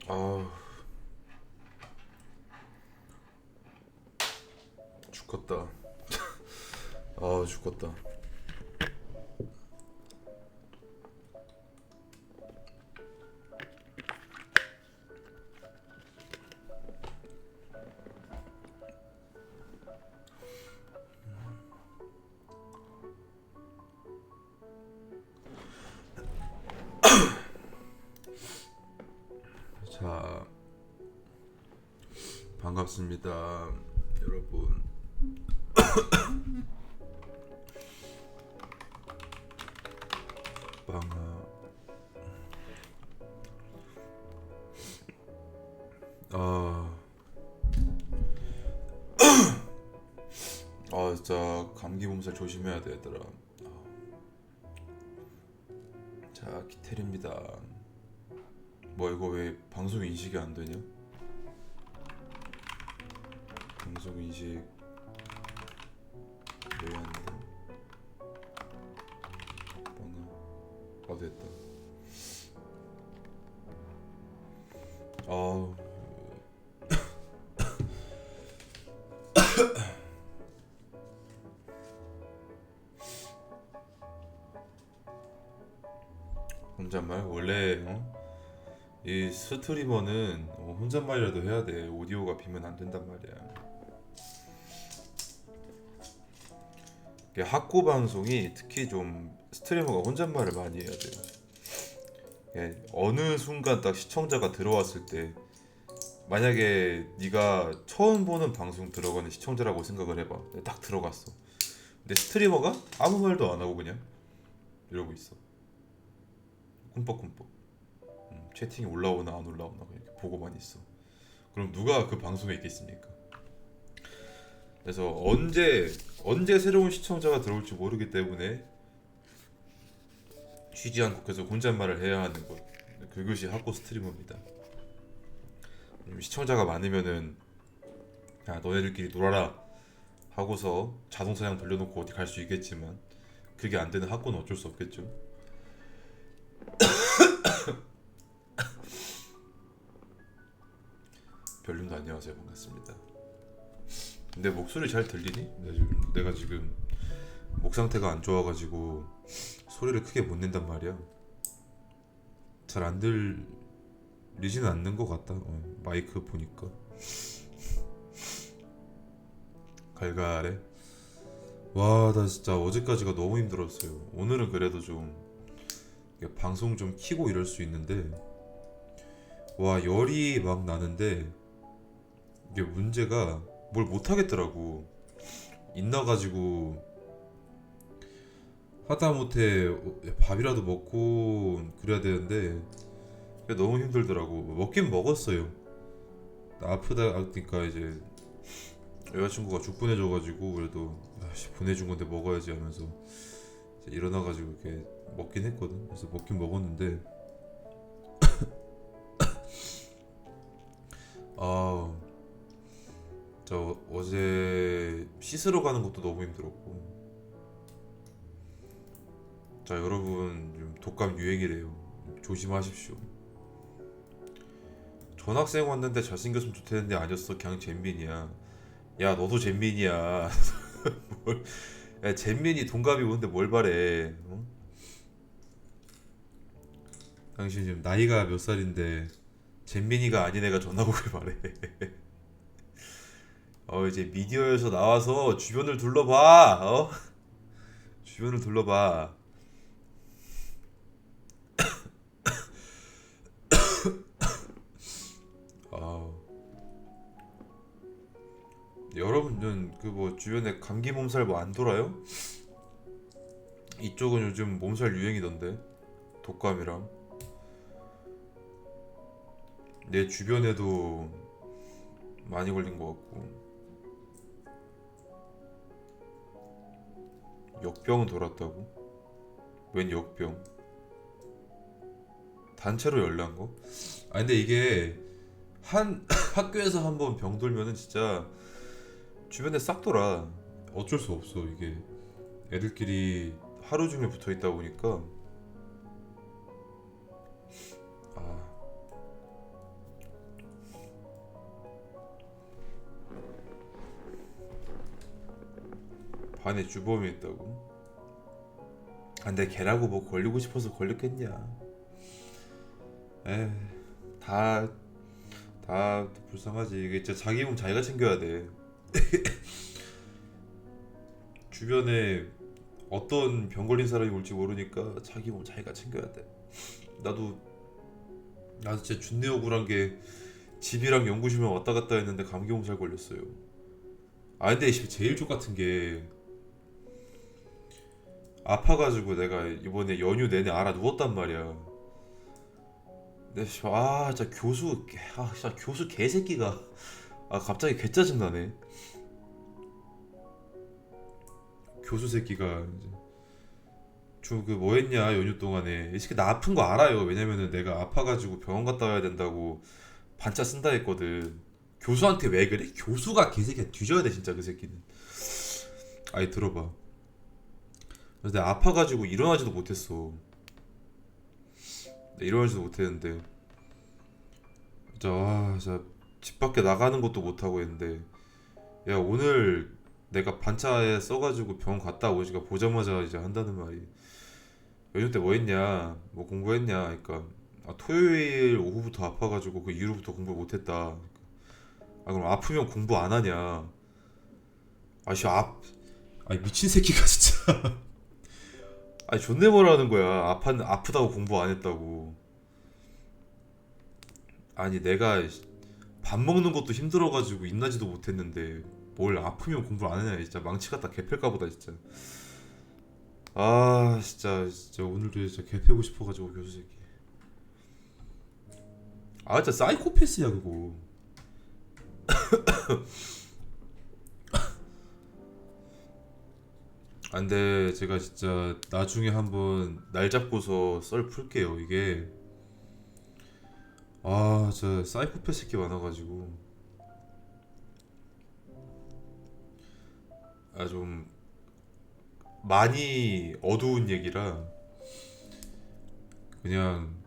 아, 죽겠다. 아, 죽겠다. 자, 반갑습니다, 여러분. 방아. 아, 진짜 감기 몸살 조심해야 돼, 얘들아. 자, 기태입니다. 뭐 이거 왜 방송 인식이 안 되냐? 방송 인식 왜 안 돼? 방아. 됐다. 아우. 혼잣말 원래 이 스트리머는 혼잣말이라도 해야 돼. 오디오가 비면 안 된단 말이야. 이게 학고 방송이 특히 좀 스트리머가 혼잣말을 많이 해야 돼요. 예, 어느 순간 딱 시청자가 들어왔을 때, 만약에 네가 처음 보는 방송 들어가는 시청자라고 생각을 해봐. 딱 들어갔어. 근데 스트리머가 아무 말도 안 하고 그냥 이러고 있어. 꿈뻑꿈뻑. 채팅이 올라오나 안 올라오나 그냥 이렇게 보고만 있어. 그럼 누가 그 방송에 있겠습니까? 그래서 언제 새로운 시청자가 들어올지 모르기 때문에 쉬지 않고 계속 혼잣말을 해야 하는 것. 그것이 학고 스트리머입니다. 시청자가 많으면은 야, 너네들끼리 놀아라 하고서 자동사냥 돌려놓고 어디 갈 수 있겠지만, 그게 안 되는 학고는 어쩔 수 없겠죠. 별님도 안녕하세요. 반갑습니다. 내 목소리 잘 들리니? 내가 지금 목 상태가 안 좋아가지고 소리를 크게 못 낸단 말이야. 잘 안 들리지는 않는 것 같다. 마이크 보니까 갈갈해. 와, 나 진짜 어제까지가 너무 힘들었어요. 오늘은 그래도 좀 방송 좀 키고 이럴 수 있는데, 와, 열이 막 나는데 이게 문제가 뭘 못하겠더라고. 인나가지고 하다못해 밥이라도 먹고 그래야 되는데 그게 너무 힘들더라고. 먹긴 먹었어요. 아프다 그러니까 이제 여자친구가 죽 보내줘가지고 그래도 아씨 보내준 건데 먹어야지 하면서 이제 일어나가지고 이렇게 먹긴 했거든. 그래서 먹긴 먹었는데 아, 저 어제 씻으러 가는 것도 너무 힘들었고. 자, 여러분 좀 독감 유행이래요. 조심하십시오. 전학생 왔는데 잘생겼으면 좋겠는데 아니었어. 그냥 잼민이야. 야, 너도 잼민이야. 야, 잼민이 동갑이 오는데 뭘 바래? 어? 당신 지금 나이가 몇 살인데 잼민이가 아닌 애가 전화 오길 바래. 이제 미디어에서 나와서 주변을 둘러봐. 주변을 둘러봐. 아, 여러분은 그 뭐 주변에 감기 몸살 뭐 안 돌아요? 이쪽은 요즘 몸살 유행이던데. 독감이랑. 내 주변에도 많이 걸린 것 같고. 역병은 돌았다고? 웬 역병? 단체로 열난 거? 아, 근데 이게 한 학교에서 한번 병 돌면은 진짜 주변에 싹 돌아. 어쩔 수 없어. 이게 애들끼리 하루 종일 붙어 있다 보니까. 아, 반에 주범이 있다고? 아, 근데 걔라고 뭐 걸리고 싶어서 걸렸겠냐? 에, 다, 다 불쌍하지. 이게 진짜 자기 몸 자기가 챙겨야 돼. 주변에 어떤 병 걸린 사람이 올지 모르니까 자기 몸 자기가 챙겨야 돼. 나도 나 진짜 준내 억울한 게 집이랑 연구실만 왔다 갔다 했는데 감기 몸살 걸렸어요. 아, 근데 제일 족같은 게 아파가지고 내가 이번에 연휴 내내 알아 누웠단 말이야. 근데 진짜 진짜 교수 개새끼가 갑자기 개 짜증 나네. 교수 새끼가 이제 그 뭐 했냐 연휴 동안에 이 새끼 나 아픈 거 알아요. 왜냐면은 내가 아파가지고 병원 갔다 와야 된다고 반차 쓴다 했거든. 교수한테 왜 그래? 교수가 개새끼야. 뒤져야 돼 진짜 그 새끼는. 아니 들어봐. 그래서 내가 아파가지고 일어나지도 못했어. 일어나지도 못했는데 진짜 집 밖에 나가는 것도 못하고 했는데, 야 오늘 내가 반차에 써가지고 병원 갔다 오지가 보자마자 이제 한다는 말이, 연휴 때 뭐 했냐 뭐 공부했냐 그러니까, 토요일 오후부터 아파가지고 그 이후부터 공부 못했다. 그럼 아프면 공부 안 하냐. 아씨 아니 미친 새끼가 진짜. 아니 존내 뭐라는 거야. 아프다고 공부 안 했다고. 아니 내가 밥 먹는 것도 힘들어가지고 인나지도 못했는데 뭘 아프면 공부를 안 하냐. 진짜 망치 갖다 개팰까 보다 진짜. 진짜 오늘도 진짜 개패고 싶어가지고 교수 새끼. 진짜 사이코패스야 그거. 근데 제가 진짜 나중에 한번 날 잡고서 썰 풀게요. 이게 저 사이코패스 새끼 많아가지고 좀 많이 어두운 얘기라 그냥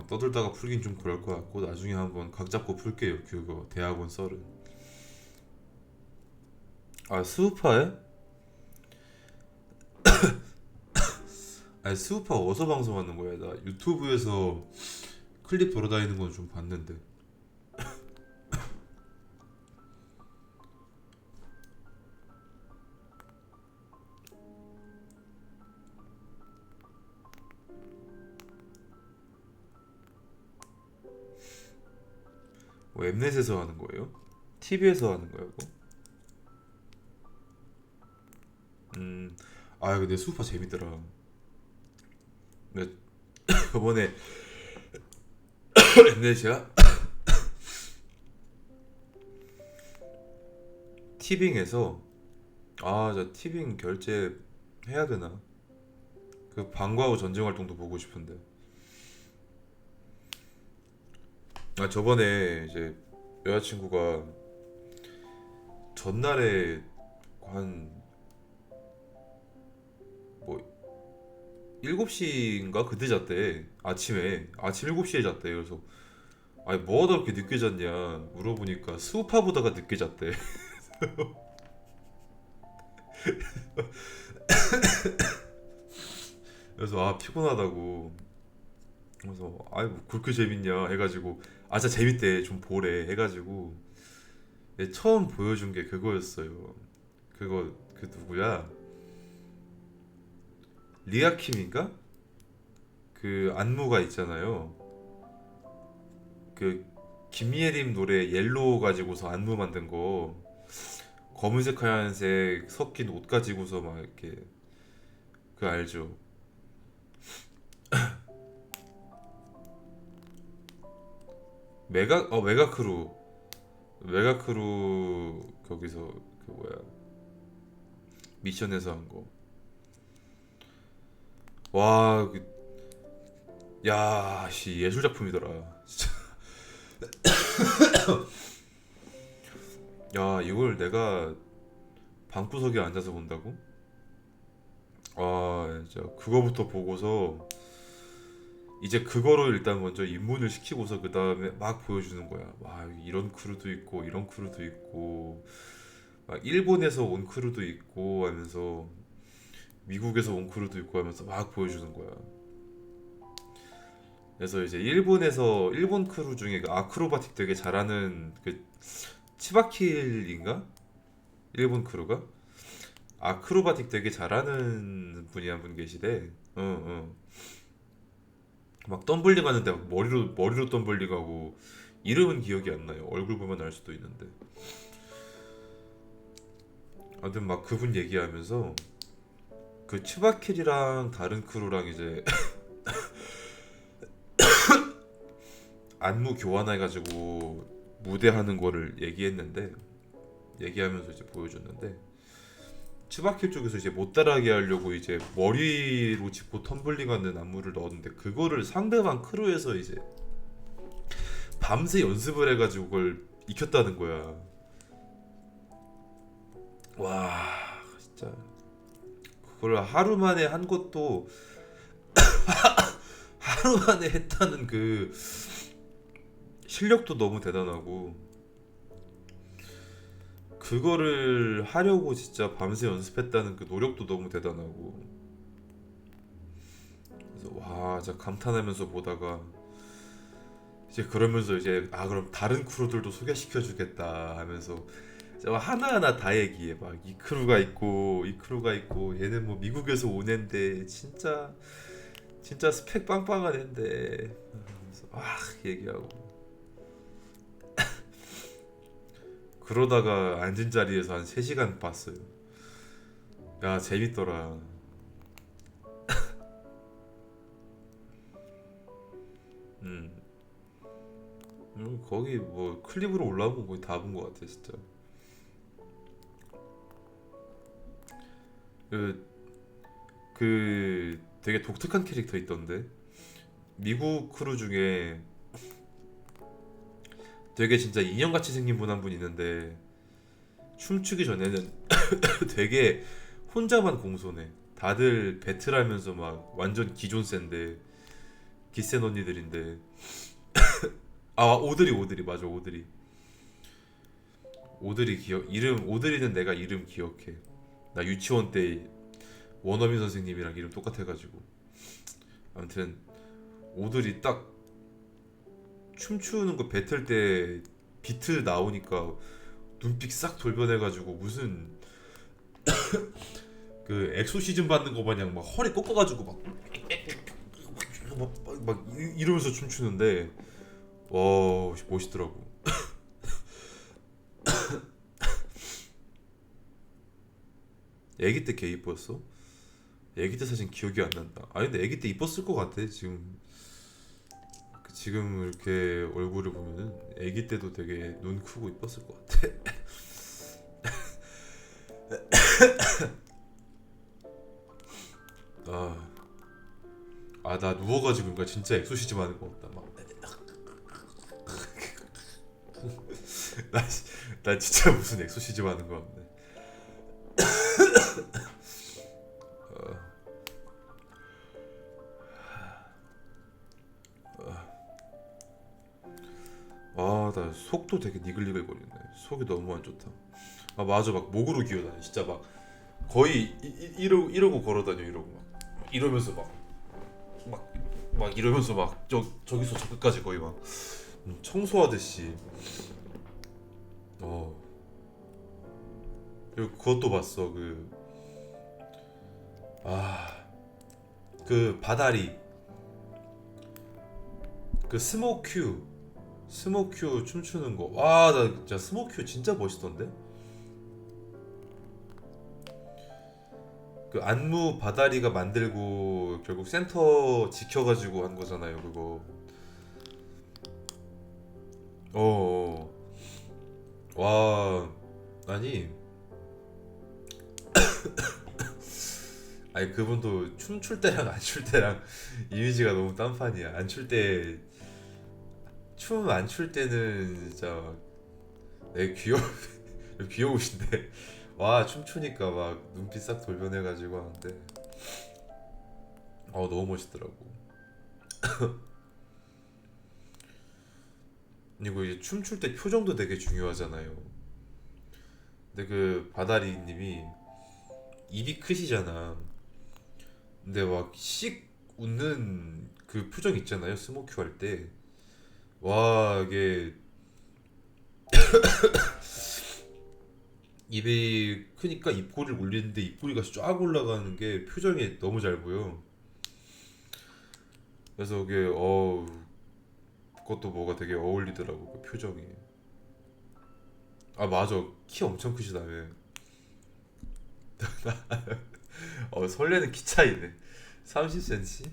막 떠들다가 풀긴 좀 그럴 것 같고 나중에 한번 각 잡고 풀게요. 그거 대학원 썰은. 아 스우파에? 아니 스우파 어디서 방송하는 거야? 나 유튜브에서 클립 돌아다니는 건 좀 봤는데. 뭐 엠넷에서 하는 거예요? TV에서 하는 거야 그거? 음, 아 근데 스우파 재밌더라. 근데 저번에 엠넷이야? 티빙에서 아 저 티빙 결제 해야 되나? 그 방과 후 전쟁 활동도 보고 싶은데. 아 저번에 이제 여자친구가 전날에 한 뭐 7시인가 그때 잤대. 아침에 아침 7시에 잤대. 그래서 아니 뭐하다 그렇게 늦게 잤냐 물어보니까 수우파 보다가 늦게 잤대. 그래서 아 피곤하다고. 그래서 아이 뭐 그렇게 재밌냐 해가지고 아 진짜 재밌대 좀 보래 해가지고 얘 처음 보여준 게 그거였어요. 그거 그 누구야? 리아킴인가? 그 안무가 있잖아요. 그 김예림 노래 옐로우 가지고서 안무 만든 거 검은색 하얀색 섞인 옷 가지고서 막 이렇게 그 알죠? 메가크루 메가크루 거기서 그 뭐야 미션에서 한 거. 와, 야, 씨 예술 작품이더라. 진짜. 야, 이걸 내가 방구석에 앉아서 본다고? 아, 진짜 그거부터 보고서 이제 그거를 일단 먼저 입문을 시키고서 그 다음에 막 보여주는 거야. 와, 이런 크루도 있고 이런 크루도 있고 막 일본에서 온 크루도 있고 하면서 미국에서 온 크루도 있고 하면서 막 보여주는 거야. 그래서 이제 일본에서 일본 크루 중에 그 아크로바틱 되게 잘하는 그 치바킬인가? 일본 크루가 아크로바틱 되게 잘하는 분이 한 분 계시대. 어, 어. 막 덤블링 하는데 막 머리로 덤블링하고 이름은 기억이 안 나요. 얼굴 보면 알 수도 있는데. 아무튼 막 그분 얘기하면서 그 치바킬이랑 다른 크루랑 이제 안무 교환해가지고 무대하는 거를 얘기했는데 얘기하면서 이제 보여줬는데 츠바키 쪽에서 이제 못 따라하게 하려고 이제 머리로 짚고 텀블링하는 안무를 넣었는데 그거를 상대방 크루에서 이제 밤새 연습을 해가지고 그걸 익혔다는 거야. 와 진짜 그걸 하루 만에 한 것도 하루 만에 했다는 그 실력도 너무 대단하고 그거를 하려고 진짜 밤새 연습했다는 그 노력도 너무 대단하고 그래서 와 진짜 감탄하면서 보다가 이제 그러면서 이제 아 그럼 다른 크루들도 소개시켜 주겠다 하면서 이제 막 하나하나 다 얘기해 막 이 크루가 있고 이 크루가 있고 얘는 뭐 미국에서 온 앤데 진짜 스펙 빵빵한 앤데 하면서 막 얘기하고 그러다가 앉은 자리에서 한 3시간 봤어요. 야 재밌더라. 음. 거기 뭐 클립으로 올라온 거 거의 다 본 것 같아 진짜. 그, 그 되게 독특한 캐릭터 있던데. 미국 크루 중에 되게 진짜 인형같이 생긴 분 한 분 있는데 춤추기 전에는 되게 혼자만 공손해. 다들 배틀하면서 막 완전 기존 센데 기센 언니들인데. 아, 오드리 맞아, 오드리 기억, 이름 오드리는 내가 이름 기억해. 나 유치원 때 원어민 선생님이랑 이름 똑같아가지고. 아무튼 오드리 딱 춤추는 거 뱉을 때 비트 나오니까 눈빛 싹 돌변해가지고 무슨 그 엑소시즌 받는 거 마냥 막 허리 꺾어가지고 막 이러면서 춤추는데 와 멋있더라고. 애기 때 개 이뻤어? 애기 때 사진 기억이 안 난다. 아니 근데 애기 때 이뻤을 것 같아. 지금 이렇게 얼굴을 보면은 애기 때도 되게 눈 크고 이뻤을 것 같아. 아, 나 누워가지고 그러니까 진짜 엑소시즘 하는 것 같다. 막 나, 나 진짜 무슨 엑소시즘 하는 것 같네. 나 속도 되게 니글니글 거리네. 속이 너무 안 좋다. 아 맞아, 막 목으로 기어다녀. 진짜 막 거의 이러고 걸어다녀. 이러고 막 이러면서 막 이러면서 막 저기서 저 끝까지 거의 막 청소하듯이. 어 그리고 그것도 봤어. 그 바다리, 그 스모큐 춤추는 거. 와 나 진짜 스모큐 진짜 멋있던데. 그 안무 바다리가 만들고 결국 센터 지켜가지고 한 거잖아요 그거. 어, 와, 아니, 그분도 춤출 때랑 안 출 때랑 이미지가 너무 딴판이야. 춤 안 출 때는 진짜 내 귀여우신데, 와, 춤추니까 막 눈빛 싹 돌변해가지고 하는데, 너무 멋있더라고. 그리고 이제 춤출 때 표정도 되게 중요하잖아요. 근데 그 바다리님이 입이 크시잖아. 근데 막 씩 웃는 그 표정 있잖아요. 스모큐 할 때. 와, 이게 입이 크니까 입꼬리를 올리는데 입꼬리가 쫙 올라가는 게 표정이 너무 잘 보여. 그래서 그게 그것도 뭐가 되게 어울리더라고 그 표정이. 아 맞아, 키 엄청 크시다며. 설레는 키 차이네. 30cm?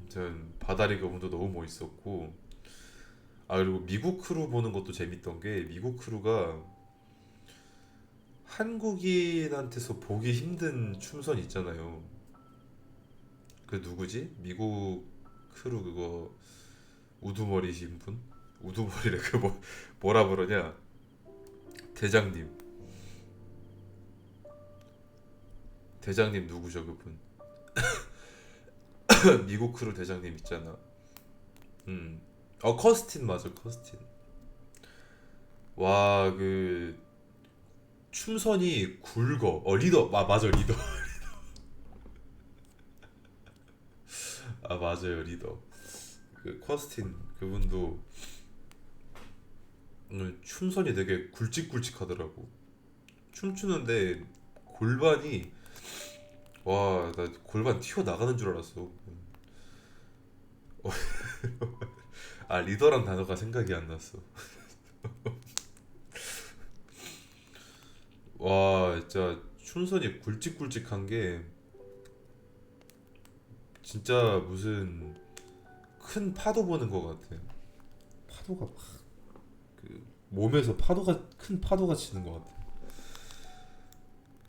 전 바다리 그분도 너무 멋있었고. 그리고 미국 크루 보는 것도 재밌던 게, 미국 크루가 한국인한테서 보기 힘든 춤선 있잖아요. 그 누구지? 미국 크루 그거 우두머리신 분? 우두머리래. 그 뭐라 그러냐? 대장님. 대장님 누구죠 그분? 미국 크루 대장님 있잖아. 음. 커스틴 맞아, 커스틴. 와, 그 춤선이 굵어. 리더. 맞아, 리더. 맞아요, 리더. 그 커스틴 그분도 오늘 춤선이 되게 굵직굵직하더라고. 춤추는데 골반이, 와, 나 골반 튀어 나가는 줄 알았어. 리더란 단어가 생각이 안 났어. 와, 진짜 춤선이 굵직굵직한 게 진짜 무슨 큰 파도 보는 것 같아. 파도가 막 몸에서 큰 파도가 치는 것 같아.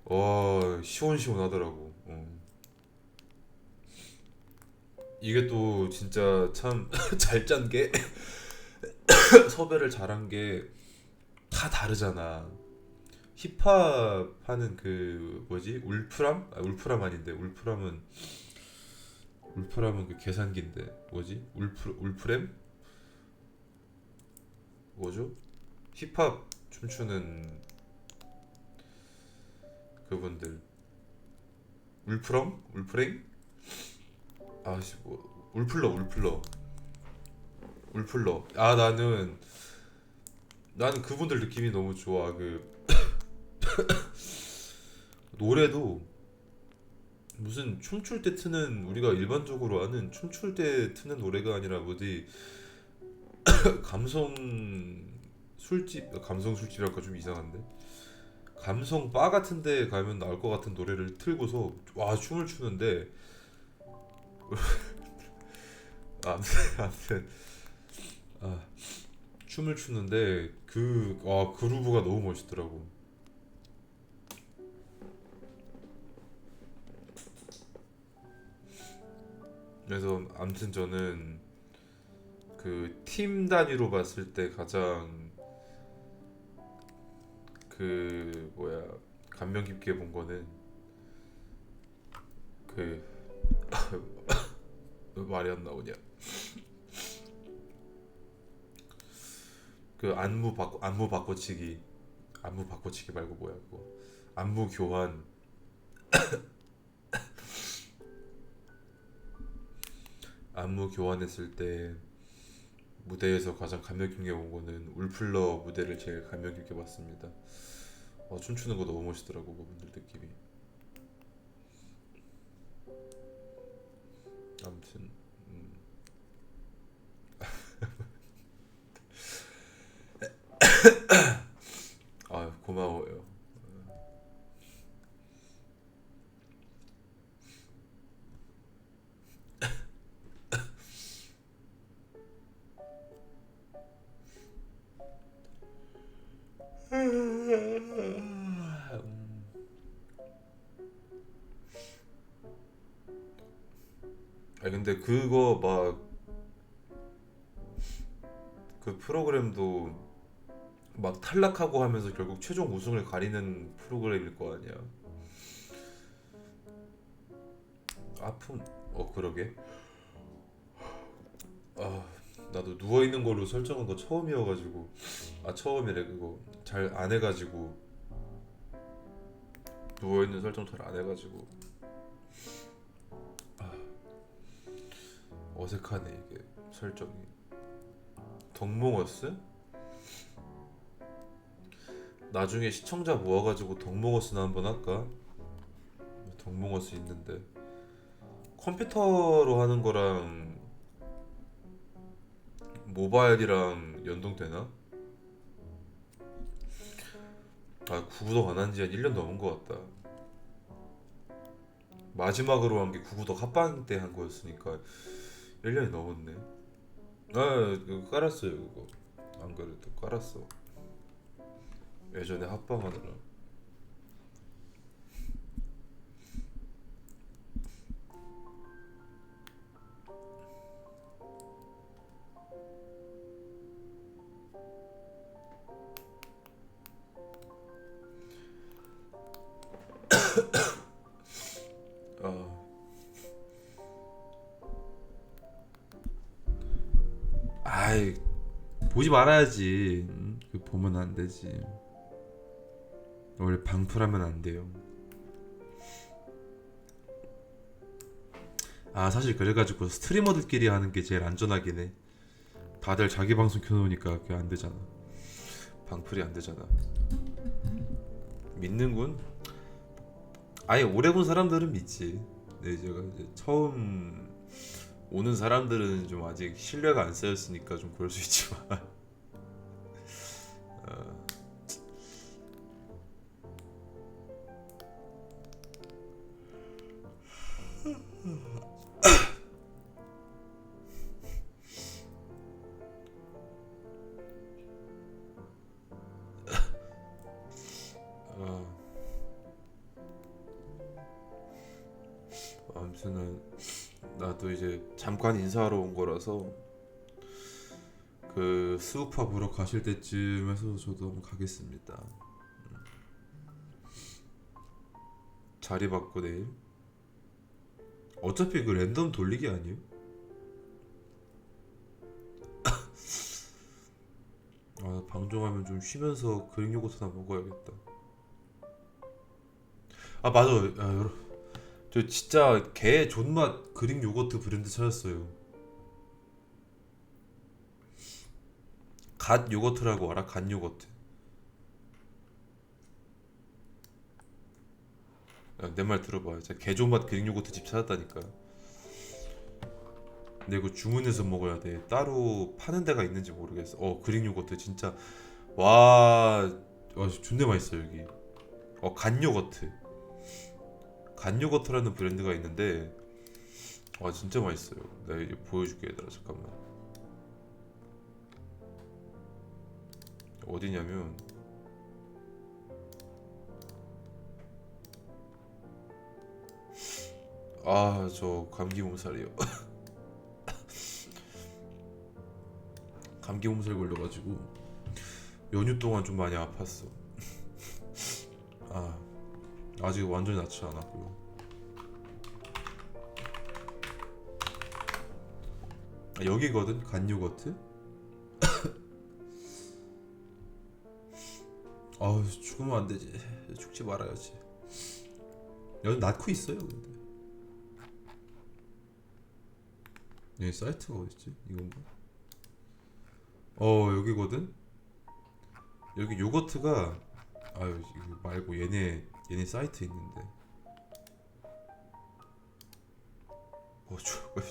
와, 시원시원하더라고. 이게 또 진짜 참 잘 짠 게 섭외를 잘한 게 다 다르잖아. 힙합 하는 그 뭐지? 울프람? 울프람 아닌데. 울프람은 울프라면 그 계산기인데 뭐지? 울프램? 뭐죠? 힙합 춤추는 그분들. 울프럼? 울프랭? 아씨 뭐 울플러. 아 나는 그분들 느낌이 너무 좋아. 그 노래도 무슨 춤출 때 트는, 우리가 일반적으로 아는 춤출 때 트는 노래가 아니라 어디 감성 감성 술집이랄까 좀 이상한데, 감성 바 같은 데 가면 나올 것 같은 노래를 틀고서 와 춤을 추는데 아무튼 아, 춤을 추는데 그루브가 너무 멋있더라고. 그래서 아무튼 저는 그 팀 단위로 봤을 때 가장 그 뭐야 감명 깊게 본 거는 그 말이 안 나오냐, 그 안무 바꿔치기 말고 뭐야 그거, 안무 교환. 안무 교환했을 때 무대에서 가장 감명 깊게 본 거는 울플러 무대를 제일 감명 깊게 봤습니다. 춤추는 거 너무 멋있더라고 그분들 느낌이. 아무튼 고마워요. 근데 그거 막 그 프로그램도 막 탈락하고 하면서 결국 최종 우승을 가리는 프로그램일 거 아니야. 아픔. 그러게. 아 나도 누워 있는 걸로 설정한 거 처음이어가지고, 처음이래. 그거 잘 안 해가지고, 누워 있는 설정 잘 안 해가지고 어색하네 이게 설정이. 덕몽어스? 나중에 시청자 모아가지고 덕몽어스나 한번 할까? 덕몽어스 있는데 컴퓨터로 하는 거랑 모바일이랑 연동되나? 구구덕 안 한 지 한 1년 넘은 것 같다. 마지막으로 한 게 구구덕 합방 때 한 거였으니까 1년이 넘었네. 그거 깔았어요 그거. 안 그래도 깔았어. 예전에 합방하느라. 아, 아이 보지 말아야지. 보면 안 되지. 원래 방풀하면 안 돼요. 사실 그래가지고 스트리머들끼리 하는 게 제일 안전하긴 해. 다들 자기 방송 켜놓으니까 그게 안 되잖아. 방풀이 안 되잖아. 믿는군. 아니 오래 본 사람들은 믿지. 근데 제가 이제 처음 오는 사람들은 좀 아직 신뢰가 안 쌓였으니까 좀 그럴 수 있지만 어, 어, 아무튼 나도 이제 잠깐 인사하러 온 거라서 그 스우파 보러 가실 때쯤에서 저도 한번 가겠습니다. 자리 바꾸 내일. 어차피 그 랜덤 돌리기 아니에요? 아, 방종하면 좀 쉬면서 그릭 요거트나 먹어야겠다. 아 맞아. 아, 저 진짜 개 존맛 그릭 요거트 브랜드 찾았어요. 갓 요거트라고 알아? 갓 요거트. 내 말 들어봐. 진짜 개 존맛 그릭 요거트 집 찾았다니까. 근데 이거 주문해서 먹어야 돼. 따로 파는 데가 있는지 모르겠어. 그릭 요거트 진짜 와, 존나 맛있어 여기. 갓 요거트. 갓 요거트라는 브랜드가 있는데 와 진짜 맛있어요. 내가 이제 보여줄게 얘들아 잠깐만. 어디냐면 저 감기 몸살이요. 감기 몸살 걸려가지고 연휴 동안 좀 많이 아팠어. 아 아직 완전히 낫지 않았고요. 여기거든 간 요거트. 죽으면 안 되지. 죽지 말아야지. 여기 낳고 있어요 근데. 여기 사이트가 어딨지? 이건가? 여기거든. 여기 요거트가 이거 말고 얘네 사이트 있는데.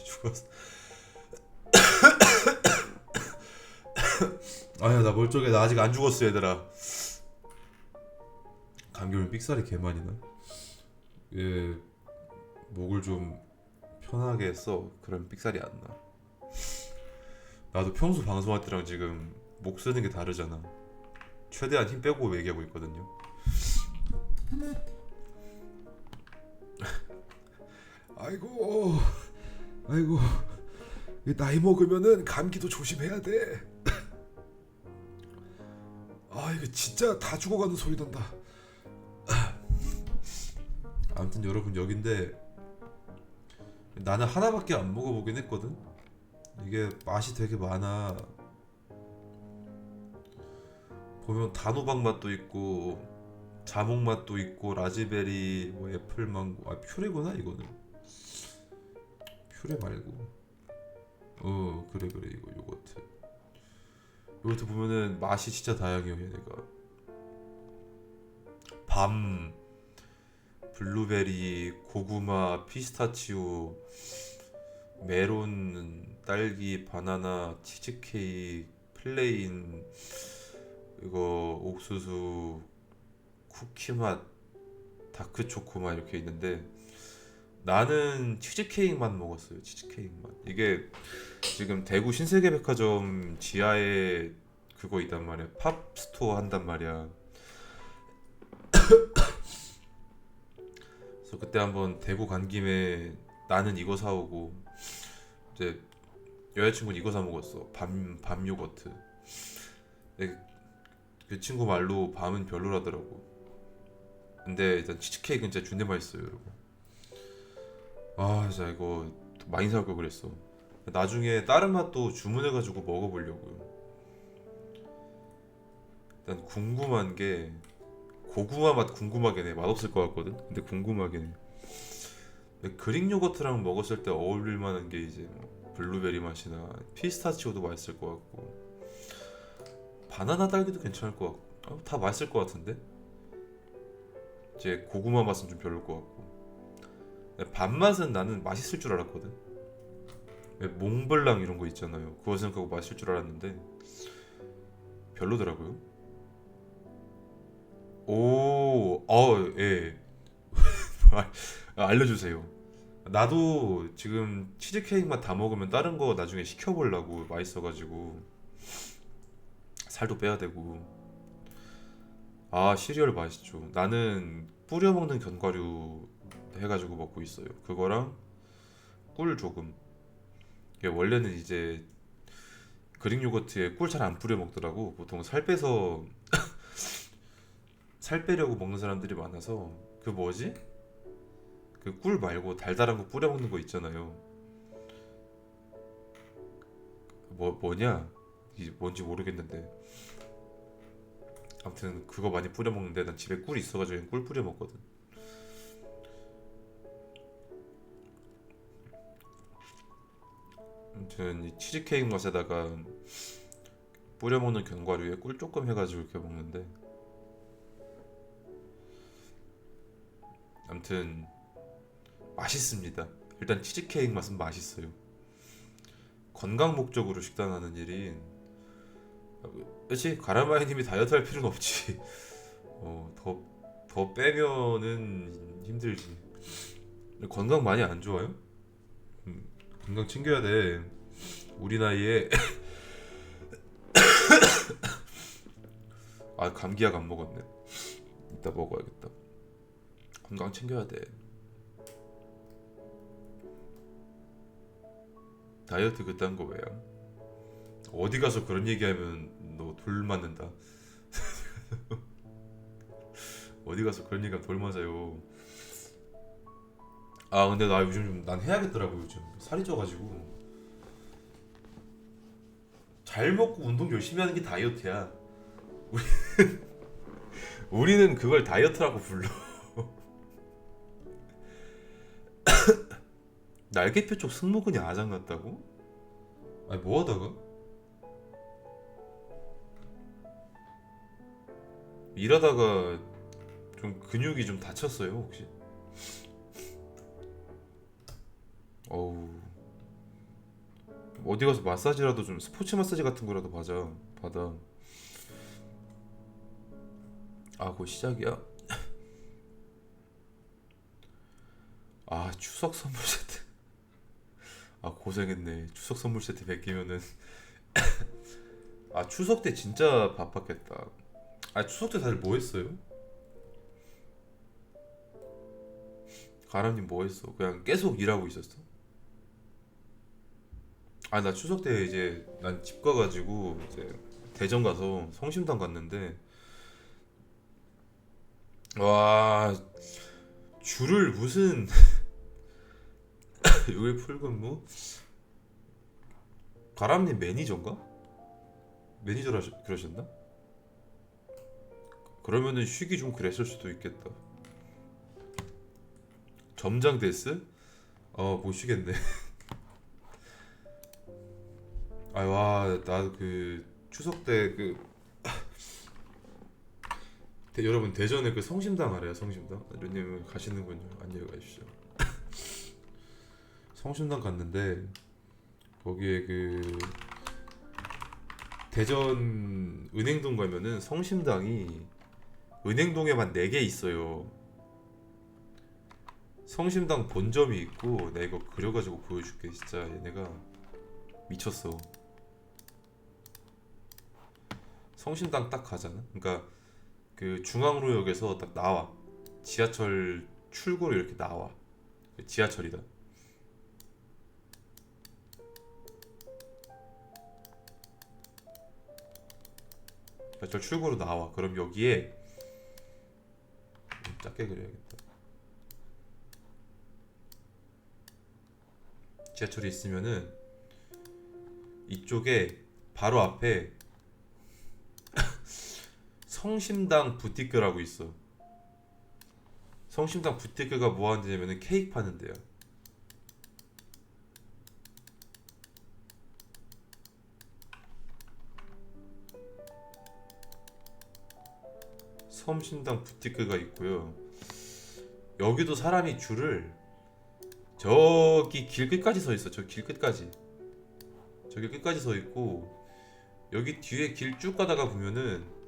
죽었어. 아야 나 멀쩡해. 나 아직 안 죽었어 얘들아. 감기 오면 삑사리 개 많이 나. 예, 목을 좀 편하게 했어. 그럼 삑사리 안 나. 나도 평소 방송할 때랑 지금 목 쓰는 게 다르잖아. 최대한 힘 빼고 얘기하고 있거든요. 아이고 나이 먹으면은 감기도 조심해야 돼. 이거 진짜 다 죽어가는 소리 난다. 아무튼 여러분 여긴데 나는 하나밖에 안 먹어보긴 했거든. 이게 맛이 되게 많아. 보면 단호박 맛도 있고 자몽 맛도 있고 라즈베리 뭐 애플 망고 퓨레구나 이거는. 퓨레 말고 그래 이거 요거트 보면은 맛이 진짜 다양해요 얘네가. 밤 블루베리 고구마 피스타치오 메론 딸기 바나나 치즈케이크 플레인 이거 옥수수 쿠키맛 다크초코맛 이렇게 있는데 나는 치즈케이크 맛 먹었어요. 치즈케이크 맛. 이게 지금 대구 신세계백화점 지하에 그거 있단 말이야. 팝 스토어 한단 말이야. 그래서 그때 한번 대구 간 김에 나는 이거 사오고 이제 여자친구는 이거 사 먹었어. 밤 요거트. 근데 그 친구 말로 밤은 별로라더라고. 근데 일단 치즈케이크는 진짜 존나 맛있어요 여러분. 진짜 이거 많이 사올 걸 그랬어. 나중에 다른 맛도 주문해가지고 먹어보려고요. 일단 궁금한 게 고구마 맛 궁금하긴 해. 맛없을 것 같거든. 근데 궁금하긴 해. 근데 그릭 요거트랑 먹었을 때 어울릴 만한 게 이제 뭐 블루베리 맛이나 피스타치오도 맛있을 것 같고 바나나 딸기도 괜찮을 것 같고 다 맛있을 것 같은데 이제 고구마 맛은 좀 별로일 것 같고 밥 맛은 나는 맛있을 줄 알았거든. 몽블랑 이런 거 있잖아요. 그거 생각하고 맛있을 줄 알았는데 별로더라고요. 예. 알려주세요. 나도 지금 치즈케이크 맛 다 먹으면 다른 거 나중에 시켜보려고 맛있어가지고 살도 빼야 되고. 시리얼 맛있죠. 나는 뿌려 먹는 견과류 해가지고 먹고 있어요. 그거랑 꿀 조금. 이게 원래는 이제 그릭 요거트에 꿀 잘 안 뿌려 먹더라고. 보통 살 빼서 살 빼려고 먹는 사람들이 많아서 그 뭐지? 그 꿀 말고 달달한 거 뿌려 먹는 거 있잖아요. 뭐냐? 이게 뭔지 모르겠는데 아무튼 그거 많이 뿌려 먹는데 난 집에 꿀 있어가지고 그냥 꿀 뿌려 먹거든. 아무튼 이 치즈케이크 맛에다가 뿌려 먹는 견과류에 꿀 조금 해가지고 이렇게 먹는데 아무튼 맛있습니다. 일단 치즈케이크 맛은 맛있어요. 건강 목적으로 식단하는 일이 그렇지 가라마이님이 다이어트 할 필요는 없지. 더 빼면은 힘들지. 건강 많이 안 좋아요? 건강 챙겨야 돼. 우리 나이에 아 감기약 안 먹었네. 이따 먹어야겠다. 건강 챙겨야 돼. 다이어트 그딴 거 왜야? 어디 가서 그런 얘기하면 너 돌 맞는다. 어디 가서 그런 얘기하면 돌 맞아요. 아 근데 나 요즘 난 해야겠더라고. 요즘 살이 쪄가지고 잘 먹고 운동 열심히 하는 게 다이어트야. 우리, 우리는 그걸 다이어트라고 불러. 날개뼈 쪽 승모근이 아작났다고? 아니 뭐 하다가? 일하다가 좀 근육이 좀 다쳤어요 혹시? 어우 어디 가서 마사지라도 좀 스포츠 마사지 같은 거라도 받아. 아 그거 시작이야? 아 추석 선물 세트. 아 고생했네. 추석 선물 세트 100개면은 아 추석 때 진짜 바빴겠다. 아 추석 때 다들 뭐 했어요? 가람님 뭐 했어? 그냥 계속 일하고 있었어? 아 나 추석 때 이제 난 집 가가지고 이제 대전 가서 성심당 갔는데 와 줄을 무슨 요일 풀근무? 가람님 매니저인가? 매니저라 그러셨나? 그러면은 쉬기 좀 그랬을 수도 있겠다. 점장 데스? 못 쉬겠네. 아와나 그 추석 때 그 여러분 대전에 그 성심당 알아요? 성심당? 류님 가시는군요. 안녕히 가십시오. 성심당 갔는데 거기에 그 대전 은행동 가면은 성심당이 은행동에만 4개 있어요. 성심당 본점이 있고 내가 이거 그려가지고 보여줄게. 진짜 얘네가 미쳤어. 성심당 딱 가잖아. 그러니까 그 중앙로역에서 딱 나와. 지하철 출구로 이렇게 나와. 지하철이다. 지하철 출구로 나와. 그럼 여기에 작게 그려야겠다. 지하철이 있으면은 이쪽에 바로 앞에 성심당 부티크라고 있어. 성심당 부티크가 뭐 하는 데냐면은 케이크 파는 데야. 성심당 부티크가 있고요. 여기도 사람이 줄을 저기 길 끝까지 서 있어. 저 길 끝까지. 저기 끝까지 서 있고 여기 뒤에 길 쭉 가다가 보면은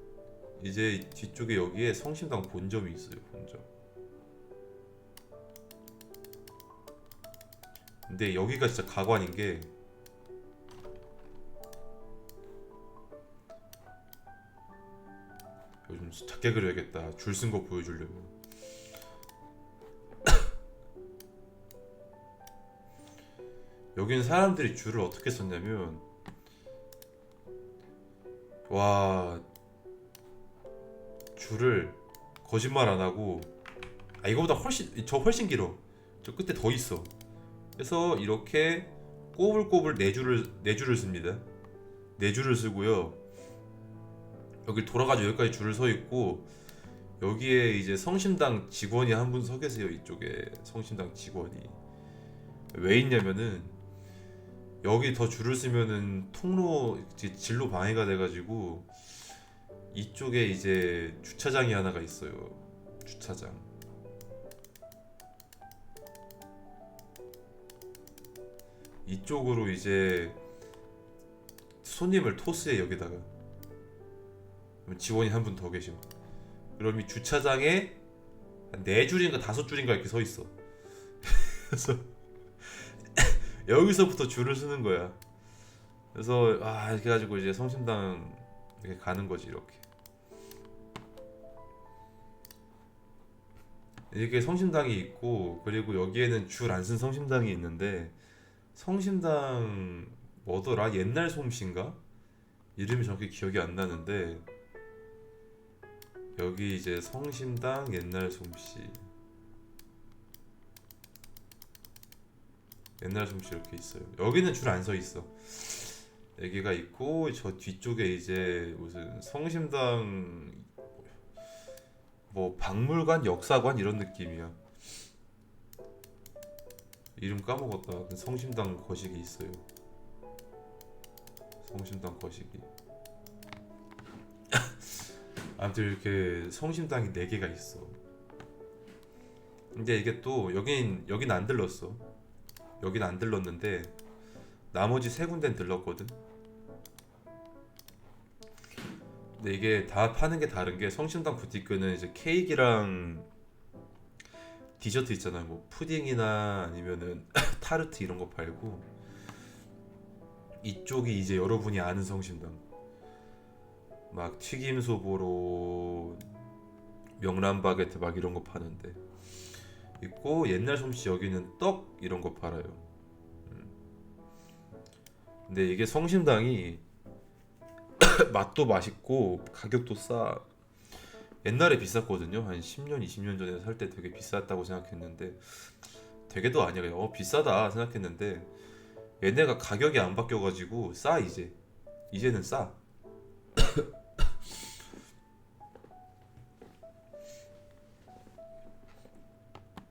이제 뒤쪽에 여기에 성심당 본점이 있어요. 본점. 근데 여기가 진짜 가관인 게 요즘 작게 그려야겠다. 줄 쓴 거 보여주려고. 여기는 사람들이 줄을 어떻게 썼냐면 와 줄을 거짓말 안 하고 이거보다 훨씬 저 훨씬 길어. 저 끝에 더 있어. 그래서 이렇게 꼬불꼬불 네 줄을 씁니다. 네 줄을 쓰고요. 여기 돌아가지고 여기까지 줄을 서 있고, 여기에 이제 성심당 직원이 한 분 서 계세요. 이쪽에 성심당 직원이 왜 있냐면은, 여기 더 줄을 쓰면은 통로 이제 진로 방해가 돼가지고 이쪽에 이제 주차장이 하나가 있어요. 주차장. 이쪽으로 이제 손님을 토스해. 여기다가 그럼 직원이 한 분 더 계셔. 그럼 이 주차장에 한 4줄인가 5줄인가 이렇게 서 있어. 그래서 여기서부터 줄을 서는 거야. 그래서 이렇게 가지고 이제 성심당 이렇게 가는 거지. 이렇게 성심당이 있고, 그리고 여기에는 줄 안 쓴 성심당이 있는데, 성심당 뭐더라? 옛날 솜씨인가? 이름이 정확히 기억이 안 나는데, 여기 이제 성심당 옛날 솜씨, 옛날 솜씨 이렇게 있어요. 여기는 줄 안 서 있어. 여기가 있고, 저 뒤쪽에 이제 무슨 성심당 뭐 박물관, 역사관 이런 느낌이야. 이름 까먹었다. 성심당 거식이 있어요. 성심당 거식이. 아무튼 이렇게 성심당이 4개가 있어. 근데 이게 또 여긴 안 들렀어. 여긴 안 들렀는데 나머지 3군데는 들렀거든. 근데 이게 다 파는 게 다른 게, 성심당 부티크는 이제 케이크랑 디저트 있잖아요. 뭐 푸딩이나 아니면은 타르트 이런 거 팔고, 이쪽이 이제 여러분이 아는 성심당, 막 튀김소보로, 명란 바게트 막 이런 거 파는데 있고, 옛날 솜씨 여기는 떡 이런 거 팔아요. 근데 이게 성심당이 맛도 맛있고 가격도 싸. 옛날에 비쌌거든요. 한 10년, 20년 전에 살 때 되게 비쌌다고 생각했는데, 되게도 아니야. 그냥 비싸다 생각했는데, 얘네가 가격이 안 바뀌어가지고 싸. 이제는 싸.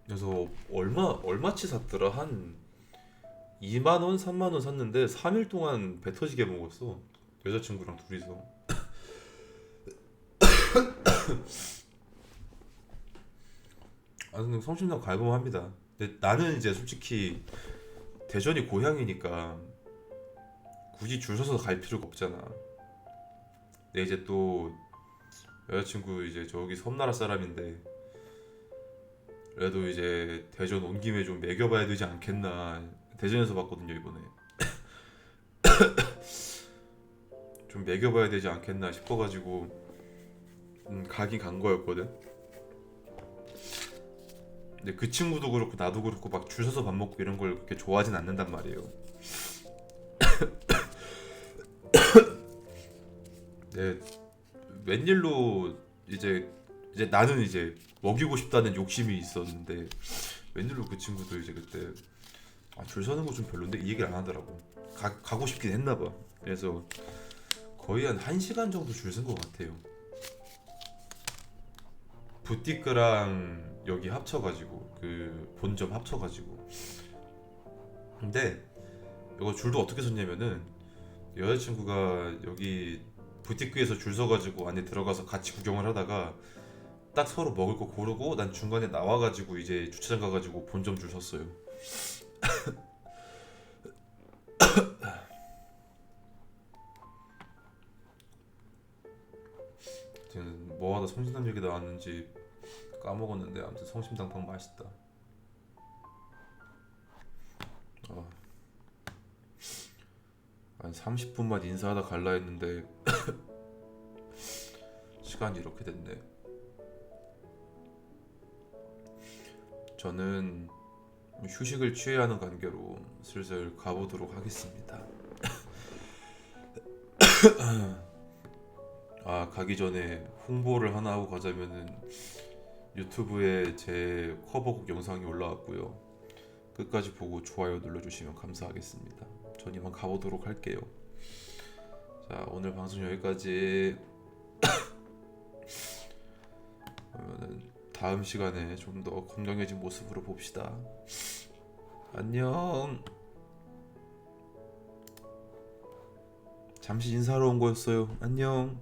그래서 얼마치 샀더라? 한 2만 원, 3만 원 샀는데 3일 동안 배 터지게 먹었어. 여자친구랑 둘이서. 근데 성심당 갈만 합니다. 근데 나는 이제 솔직히 대전이 고향이니까 굳이 줄 서서 갈 필요가 없잖아. 근데 이제 또 여자친구 이제 저기 섬나라 사람인데, 그래도 이제 대전 온 김에 좀 먹여봐야 되지 않겠나. 대전에서 봤거든요 이번에. 좀 먹여봐야 되지 않겠나 싶어가지고 가긴 간 거였거든. 근데 그 친구도 그렇고 나도 그렇고 막 줄 서서 밥 먹고 이런 걸 그렇게 좋아하진 않는단 말이에요. 네, 웬일로 이제 나는 이제 먹이고 싶다는 욕심이 있었는데, 웬일로 그 친구도 이제 그때 줄 서는 거 좀 별론데 이 얘기를 안 하더라고. 가고 싶긴 했나 봐. 그래서 거의 한 1시간 정도 줄 쓴 것 같아요. 부티크랑 여기 합쳐가지고, 그 본점 합쳐가지고. 근데 이거 줄도 어떻게 섰냐면은, 여자친구가 여기 부티크에서 줄 서가지고 안에 들어가서 같이 구경을 하다가 딱 서로 먹을 거 고르고, 난 중간에 나와가지고 이제 주차장 가가지고 본점 줄 섰어요. 지금 뭐하다 성심당 얘기 나왔는지 까먹었는데, 아무튼 성심당 방 맛있다. 아, 한 30분만 인사하다 갈라 했는데 시간이 이렇게 됐네. 저는 휴식을 취해야 하는 관계로 슬슬 가보도록 하겠습니다. 가기 전에 홍보를 하나 하고 가자면은, 유튜브에 제 커버곡 영상이 올라왔고요. 끝까지 보고 좋아요 눌러주시면 감사하겠습니다. 전 이만 가보도록 할게요. 자, 오늘 방송 여기까지. 그러면은 다음 시간에 좀 더 건강해진 모습으로 봅시다. 안녕. 잠시 인사하러 온 거였어요. 안녕.